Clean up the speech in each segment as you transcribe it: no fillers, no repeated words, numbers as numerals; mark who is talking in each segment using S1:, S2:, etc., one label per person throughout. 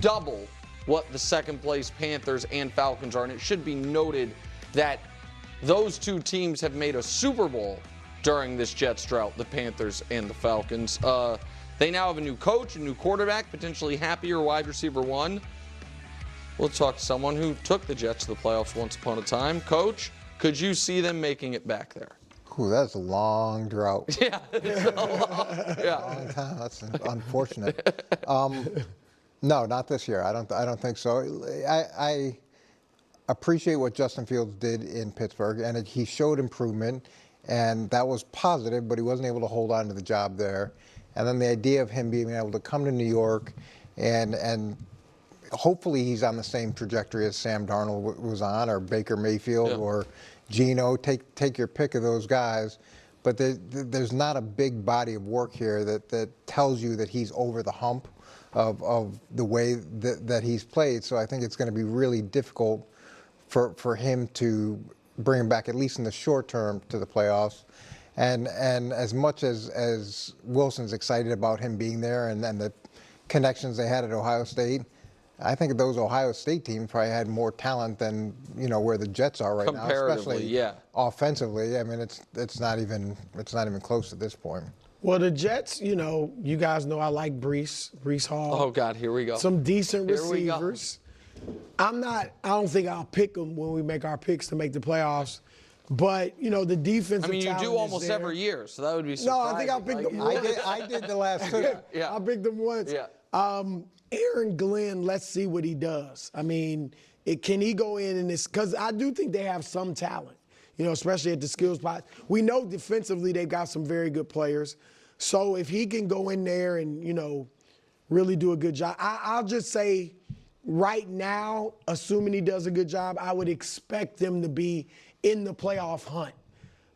S1: double what the second-place Panthers and Falcons are. And it should be noted that those two teams have made a Super Bowl during this Jets drought, the Panthers and the Falcons. They now have a new coach, a new quarterback, potentially happier wide receiver one. We'll talk to someone who took the Jets to the playoffs once upon a time. Coach, could you see them making it back there?
S2: Ooh, that's a long drought.
S1: Yeah, it's a
S2: Long time. That's unfortunate. No, not this year. I don't think so. I appreciate what Justin Fields did in Pittsburgh, and he showed improvement, and that was positive, but he wasn't able to hold on to the job there. And then the idea of him being able to come to New York and hopefully he's on the same trajectory as Sam Darnold was on, or Baker Mayfield, or Geno. Take your pick of those guys. But there's not a big body of work here that tells you that he's over the hump of the way that he's played. So I think it's going to be really difficult for him to bring him back, at least in the short term, to the playoffs. And as much as Wilson's excited about him being there and the connections they had at Ohio State, I think those Ohio State teams probably had more talent than where the Jets are right now, especially offensively. I mean, it's not even close at this point.
S3: Well, the Jets, you guys know I like Breece Hall.
S1: Oh God, here we go.
S3: Some decent receivers. I don't think I'll pick them when we make our picks to make the playoffs. But, the defensive
S1: I mean, you do almost every year, so that would be surprising.
S3: No, I think I'll pick them once.
S2: I did the last two.
S1: Yeah.
S3: I picked them once.
S1: Yeah.
S3: Aaron Glenn, let's see what he does. I mean, can he go in this? Because I do think they have some talent, especially at the skills spot. We know defensively they've got some very good players. So if he can go in there and, really do a good job, I'll just say right now, assuming he does a good job, I would expect them to be in the playoff hunt.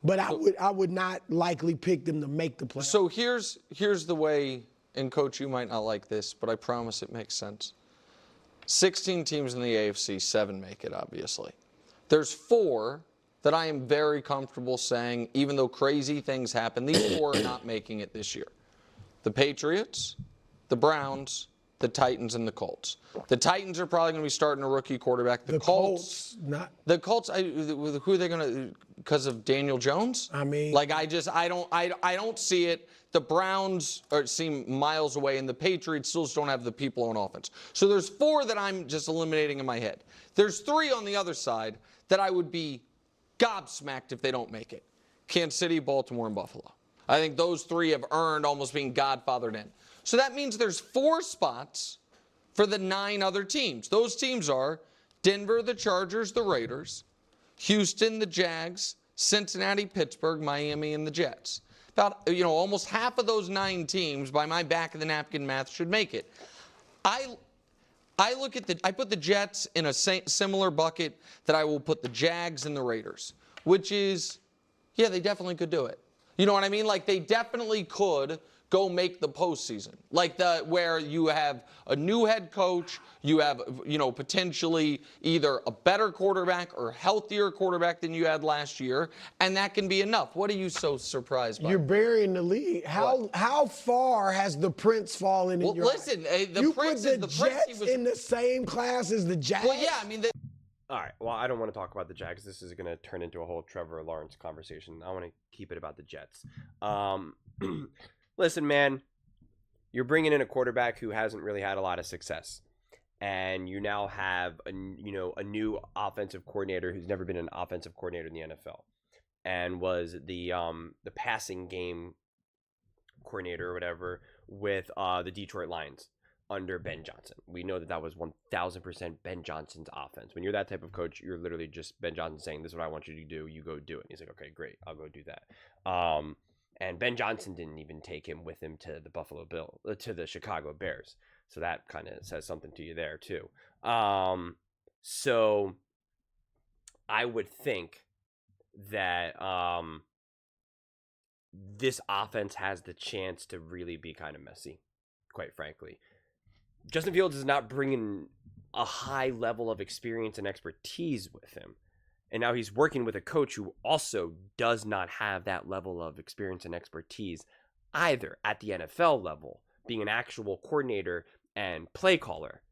S3: But I would not likely pick them to make the playoffs.
S1: So here's the way, and Coach, you might not like this, but I promise it makes sense. 16 teams in the AFC, 7 make it, obviously. There's 4 that I am very comfortable saying, even though crazy things happen, these 4 are not making it this year. The Patriots, the Browns, the Titans, and the Colts. The Titans are probably going to be starting a rookie quarterback. The Colts, who are they going to? Because of Daniel Jones?
S3: I mean,
S1: I don't see it. The Browns seem miles away, and the Patriots still just don't have the people on offense. So there's 4 that I'm just eliminating in my head. There's 3 on the other side that I would be gobsmacked if they don't make it. Kansas City, Baltimore, and Buffalo. I think those 3 have earned almost being godfathered in. So that means there's 4 spots for the 9 other teams. Those teams are Denver, the Chargers, the Raiders, Houston, the Jags, Cincinnati, Pittsburgh, Miami, and the Jets. About, almost half of those 9 teams, by my back-of-the-napkin math, should make it. I put the Jets in a similar bucket that I will put the Jags and the Raiders, which is, yeah, they definitely could do it. You know what I mean? Like, they definitely could go make the postseason. Like where you have a new head coach, you have, potentially either a better quarterback or healthier quarterback than you had last year, and that can be enough. What are you so surprised by?
S3: You're burying the league. How far has the Prince fallen in your eyes?
S1: The Prince is the Prince.
S3: Jets in the same class as the Jags?
S1: Well, yeah, I mean.
S4: All right, well, I don't want to talk about the Jags. This is going to turn into a whole Trevor Lawrence conversation. I want to keep it about the Jets. Listen, man, you're bringing in a quarterback who hasn't really had a lot of success, and you now have a new offensive coordinator who's never been an offensive coordinator in the NFL, and was the passing game coordinator or whatever with the Detroit Lions under Ben Johnson. We know that was 1,000% Ben Johnson's offense. When you're that type of coach, you're literally just Ben Johnson saying, "This is what I want you to do. You go do it." And he's like, "Okay, great, I'll go do that." And Ben Johnson didn't even take him with him to the Chicago Bears. So that kind of says something to you there too. So I would think that this offense has the chance to really be kind of messy, quite frankly. Justin Fields is not bringing a high level of experience and expertise with him. And now he's working with a coach who also does not have that level of experience and expertise either at the NFL level, being an actual coordinator and play caller.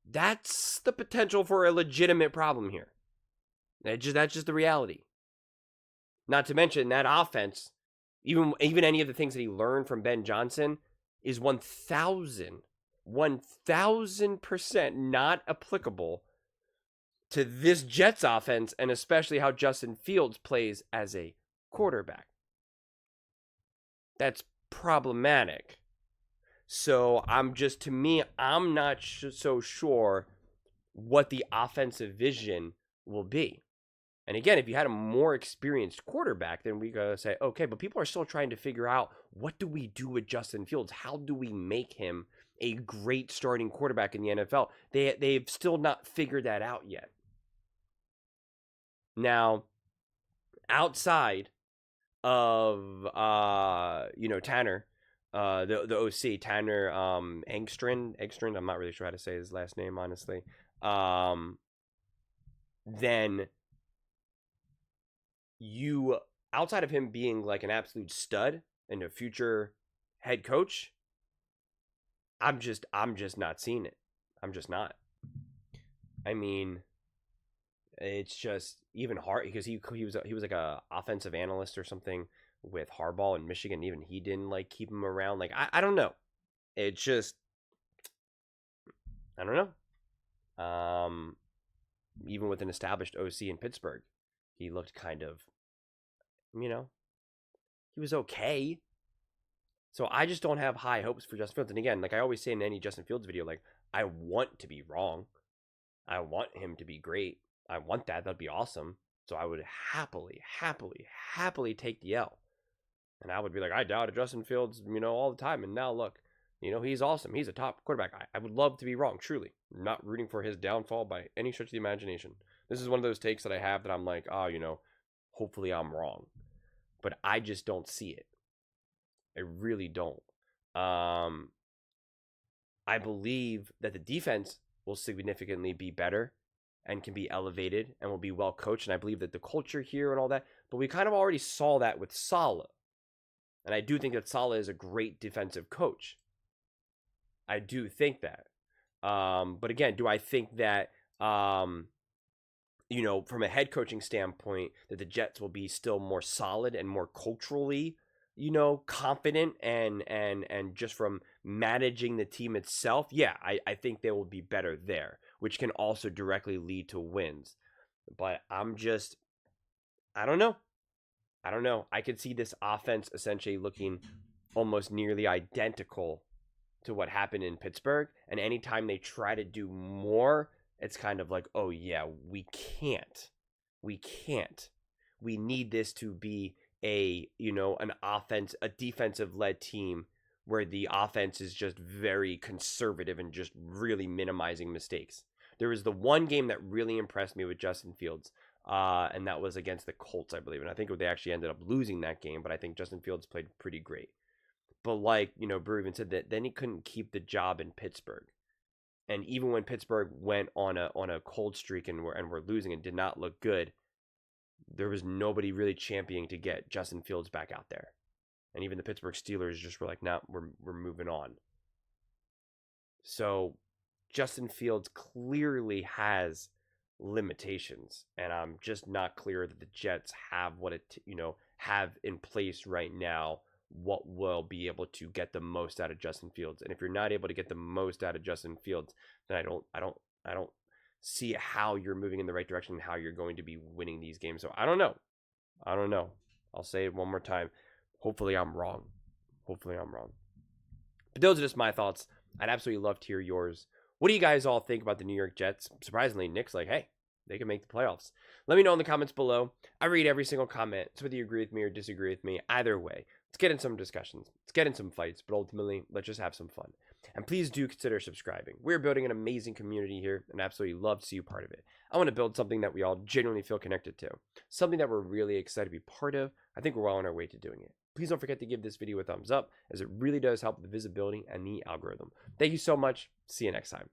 S4: That's the potential for a legitimate problem here. That's just the reality. Not to mention that offense, even any of the things that he learned from Ben Johnson is 1,000% not applicable to this Jets offense, and especially how Justin Fields plays as a quarterback. That's problematic. So I'm not so sure what the offensive vision will be. And again, if you had a more experienced quarterback, then we gotta say, okay, but people are still trying to figure out, what do we do with Justin Fields? How do we make him a great starting quarterback in the NFL? They've still not figured that out yet. Now, outside of Tanner, the OC, Tanner Engstrand, I'm not really sure how to say his last name, honestly. Then you, outside of him being like an absolute stud and a future head coach, I'm just not seeing it. I'm just not. I mean, it's just even hard because he was like a offensive analyst or something with Harbaugh in Michigan. Even he didn't like keep him around. Like I don't know. It's just I don't know. Even with an established OC in Pittsburgh, he looked kind of, he was okay. So I just don't have high hopes for Justin Fields. And again, like I always say in any Justin Fields video, like I want to be wrong. I want him to be great. I want that. That'd be awesome. So I would happily take the L. And I would be like, I doubted Justin Fields, all the time. And now look, he's awesome. He's a top quarterback. I would love to be wrong, truly. I'm not rooting for his downfall by any stretch of the imagination. This is one of those takes that I have that I'm like, hopefully I'm wrong. But I just don't see it. I really don't. I believe that the defense will significantly be better and can be elevated and will be well coached. And I believe that the culture here and all that, but we kind of already saw that with Saleh. And I do think that Saleh is a great defensive coach. I do think that. But again, do I think that, from a head coaching standpoint, that the Jets will be still more solid and more culturally, confident and just from managing the team itself? Yeah, I think they will be better there, which can also directly lead to wins. But I don't know. I could see this offense essentially looking almost nearly identical to what happened in Pittsburgh. And anytime they try to do more, it's kind of like, oh yeah, we can't. We need this to be a defensive led team where the offense is just very conservative and just really minimizing mistakes. There was the one game that really impressed me with Justin Fields, and that was against the Colts, I believe. And I think they actually ended up losing that game, but I think Justin Fields played pretty great. But like, Brew even said that then he couldn't keep the job in Pittsburgh. And even when Pittsburgh went on a cold streak and were losing and did not look good, there was nobody really championing to get Justin Fields back out there. And even the Pittsburgh Steelers just were like, nah, we're moving on. So Justin Fields clearly has limitations, and I'm just not clear that the Jets have have in place right now what will be able to get the most out of Justin Fields. And if you're not able to get the most out of Justin Fields, then I don't see how you're moving in the right direction and how you're going to be winning these games. So I don't know. I'll say it one more time. Hopefully I'm wrong. But those are just my thoughts. I'd absolutely love to hear yours. What do you guys all think about the New York Jets? Surprisingly, Nick's like, hey, they can make the playoffs. Let me know in the comments below. I read every single comment. So whether you agree with me or disagree with me, either way, let's get in some discussions. Let's get in some fights. But ultimately, let's just have some fun. And please do consider subscribing. We're building an amazing community here and absolutely love to see you part of it. I want to build something that we all genuinely feel connected to. Something that we're really excited to be part of. I think we're well on our way to doing it. Please don't forget to give this video a thumbs up, as it really does help the visibility and the algorithm. Thank you so much. See you next time.